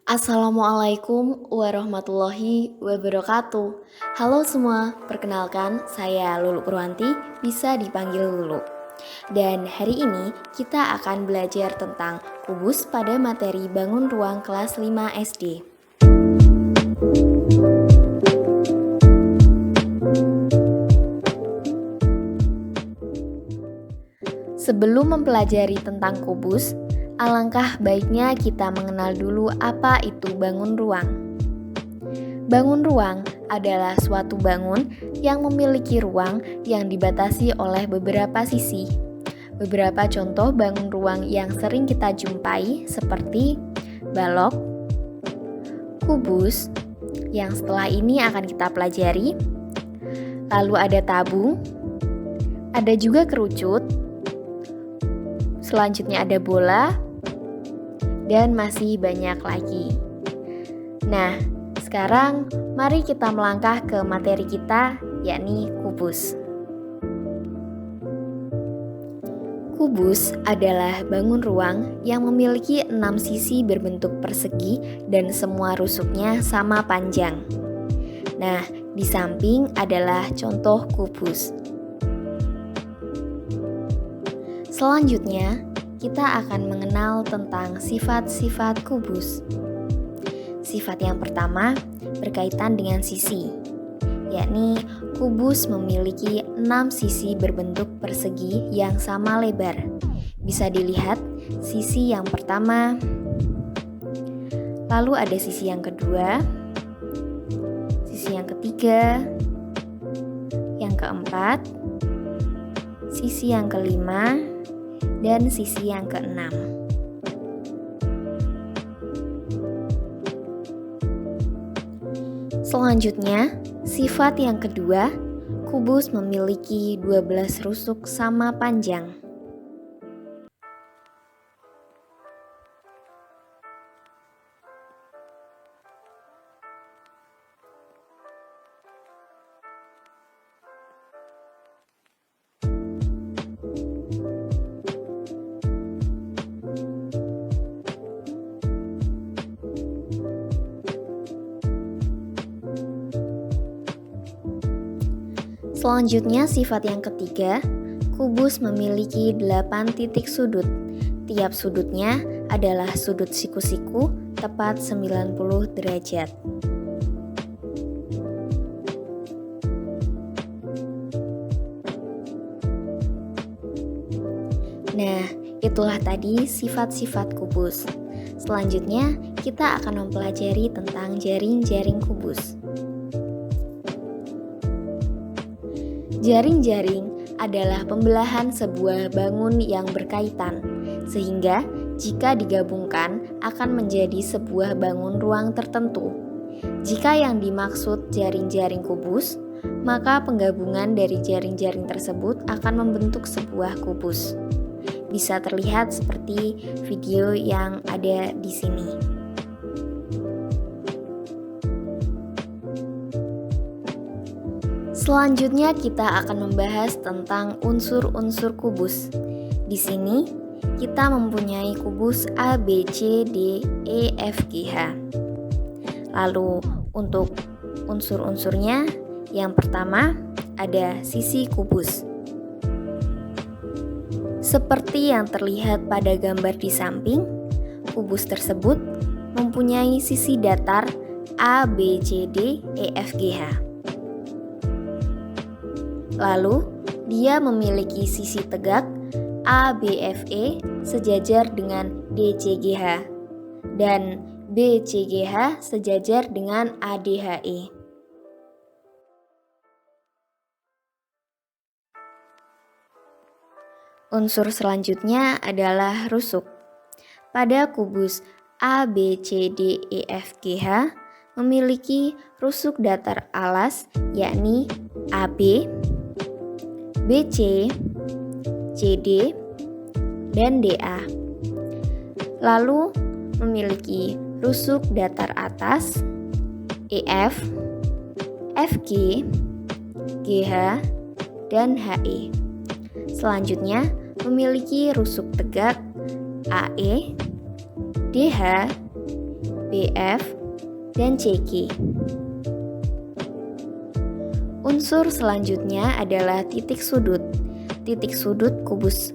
Assalamualaikum warahmatullahi wabarakatuh. Halo semua, perkenalkan saya Lulu Purwanti, bisa dipanggil Lulu. Dan hari ini kita akan belajar tentang kubus pada materi bangun ruang kelas 5 SD. Sebelum mempelajari tentang kubus, alangkah baiknya kita mengenal dulu apa itu bangun ruang. Bangun ruang adalah suatu bangun yang memiliki ruang yang dibatasi oleh beberapa sisi. Beberapa contoh bangun ruang yang sering kita jumpai seperti balok, kubus, yang setelah ini akan kita pelajari. Lalu ada tabung, ada juga kerucut, selanjutnya ada bola, dan masih banyak lagi. Nah, sekarang mari kita melangkah ke materi kita, yakni kubus. Kubus adalah bangun ruang yang memiliki 6 sisi berbentuk persegi dan semua rusuknya sama panjang. Nah, di samping adalah contoh kubus. Selanjutnya, kita akan mengenal tentang sifat-sifat kubus. Sifat yang pertama berkaitan dengan sisi, yakni kubus memiliki 6 sisi berbentuk persegi yang sama lebar. Bisa dilihat sisi yang pertama, lalu ada sisi yang kedua, sisi yang ketiga, yang keempat, sisi yang kelima, dan sisi yang keenam. Selanjutnya, sifat yang kedua, kubus memiliki 12 rusuk sama panjang. Selanjutnya, sifat yang ketiga, kubus memiliki 8 titik sudut. Tiap sudutnya adalah sudut siku-siku tepat 90 derajat. Nah, itulah tadi sifat-sifat kubus. Selanjutnya, kita akan mempelajari tentang jaring-jaring kubus. Jaring-jaring adalah pembelahan sebuah bangun yang berkaitan, sehingga jika digabungkan akan menjadi sebuah bangun ruang tertentu. Jika yang dimaksud jaring-jaring kubus, maka penggabungan dari jaring-jaring tersebut akan membentuk sebuah kubus. Bisa terlihat seperti video yang ada di sini. Selanjutnya kita akan membahas tentang unsur-unsur kubus. Di sini kita mempunyai kubus A, B, C, D, E, F, G, H. Lalu untuk unsur-unsurnya, yang pertama ada sisi kubus. Seperti yang terlihat pada gambar di samping, kubus tersebut mempunyai sisi datar A, B, C, D, E, F, G, H. Lalu, dia memiliki sisi tegak ABFE sejajar dengan DCGH dan BCGH sejajar dengan ADHE. Unsur selanjutnya adalah rusuk. Pada kubus ABCDEFGH memiliki rusuk datar alas, yakni AB, BC, CD, dan DA. Lalu memiliki rusuk datar atas EF, FG, GH, dan HE. Selanjutnya memiliki rusuk tegak AE, DH, BF, dan CG. Unsur selanjutnya adalah titik sudut. Titik sudut kubus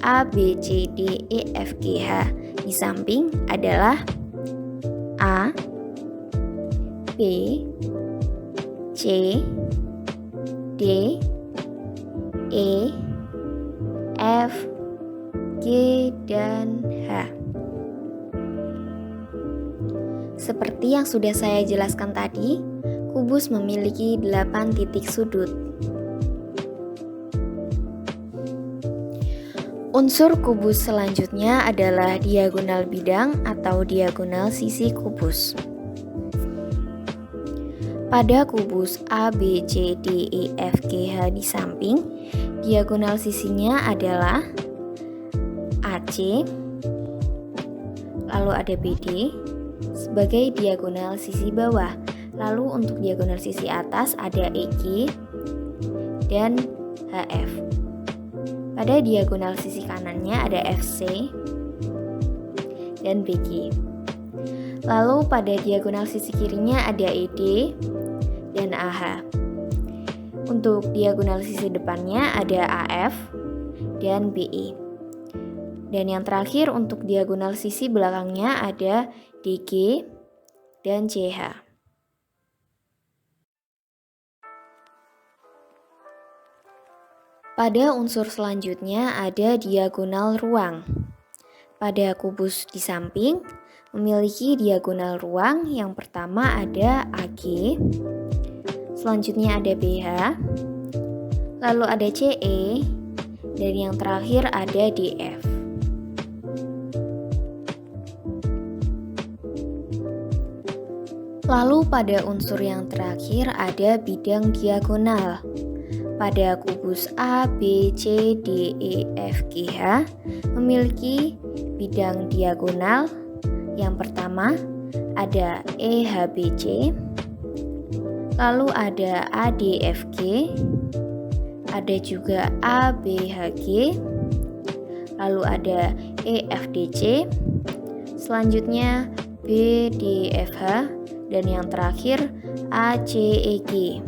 A, B, C, D, E, F, G, H di samping adalah A, B, C, D, E, F, G, dan H. Seperti yang sudah saya jelaskan tadi, kubus memiliki 8 titik sudut. Unsur kubus selanjutnya adalah diagonal bidang atau diagonal sisi kubus. Pada kubus A, B, C, D, E, F, G, H di samping, diagonal sisinya adalah AC, lalu ada BD sebagai diagonal sisi bawah. Lalu untuk diagonal sisi atas ada EG dan HF. Pada diagonal sisi kanannya ada FC dan BG. Lalu pada diagonal sisi kirinya ada ED dan AH. Untuk diagonal sisi depannya ada AF dan BE. Dan yang terakhir untuk diagonal sisi belakangnya ada DG dan CH. Pada unsur selanjutnya ada diagonal ruang. Pada kubus di samping memiliki diagonal ruang. Yang pertama ada AG, selanjutnya ada BH, lalu ada CE, dan yang terakhir ada DF. Lalu pada unsur yang terakhir ada bidang diagonal. Pada kubus A, B, C, D, E, F, G, H memiliki bidang diagonal. Yang pertama ada EHBC, lalu ada ADFG, ada juga ABHG, lalu ada EFDC, selanjutnya BDFH, dan yang terakhir ACEG.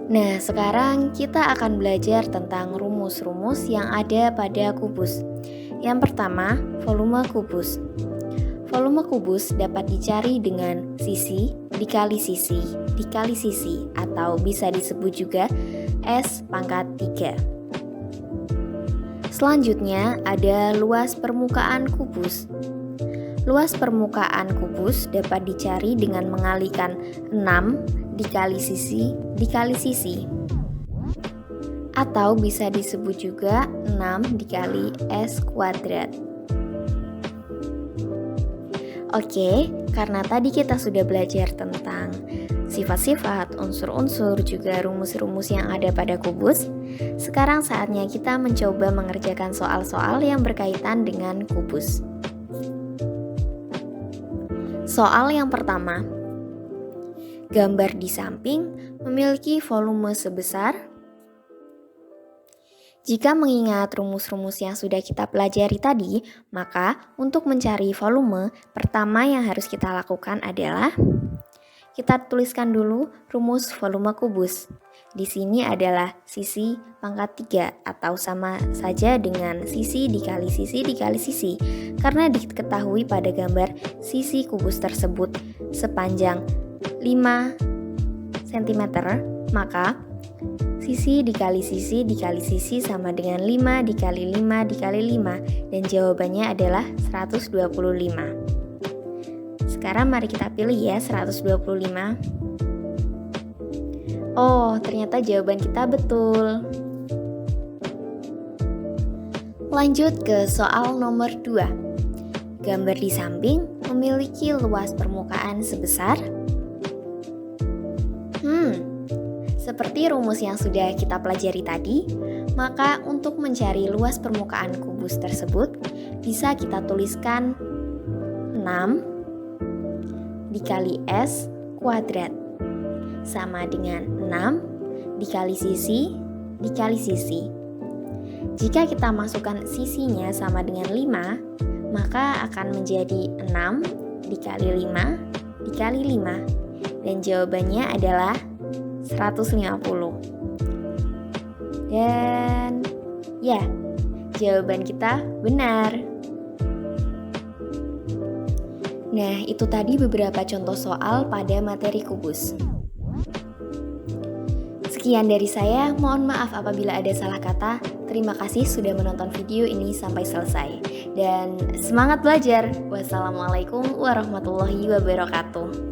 Nah, sekarang kita akan belajar tentang rumus-rumus yang ada pada kubus. Yang pertama, volume kubus. Volume kubus dapat dicari dengan sisi dikali sisi dikali sisi, atau bisa disebut juga S pangkat 3. Selanjutnya ada luas permukaan kubus. Luas permukaan kubus dapat dicari dengan mengalihkan 6 dikali sisi, atau bisa disebut juga 6 dikali S kuadrat. Oke, karena tadi kita sudah belajar tentang sifat-sifat, unsur-unsur, juga rumus-rumus yang ada pada kubus, sekarang saatnya kita mencoba mengerjakan soal-soal yang berkaitan dengan kubus. Soal yang pertama, gambar di samping memiliki volume sebesar. Jika mengingat rumus-rumus yang sudah kita pelajari tadi, maka untuk mencari volume, pertama yang harus kita lakukan adalah kita tuliskan dulu rumus volume kubus. Di sini adalah sisi pangkat 3 atau sama saja dengan sisi dikali sisi dikali sisi, karena diketahui pada gambar sisi kubus tersebut sepanjang 5 cm, maka sisi dikali sisi sama dengan 5 dikali 5 dikali 5, dan jawabannya adalah 125. Sekarang mari kita pilih ya 125. Oh, ternyata jawaban kita betul. Lanjut ke soal nomor 2. Gambar di samping memiliki luas permukaan sebesar. Seperti rumus yang sudah kita pelajari tadi, maka untuk mencari luas permukaan kubus tersebut bisa kita tuliskan 6 dikali S kuadrat sama dengan 6 dikali sisi dikali sisi. Jika kita masukkan sisinya sama dengan 5, maka akan menjadi 6 dikali 5 dikali 5. Dan jawabannya adalah 150. Dan ya, jawaban kita benar. Nah, itu tadi beberapa contoh soal pada materi kubus. Sekian dari saya, mohon maaf apabila ada salah kata. Terima kasih sudah menonton video ini sampai selesai. Dan semangat belajar. Wassalamualaikum warahmatullahi wabarakatuh.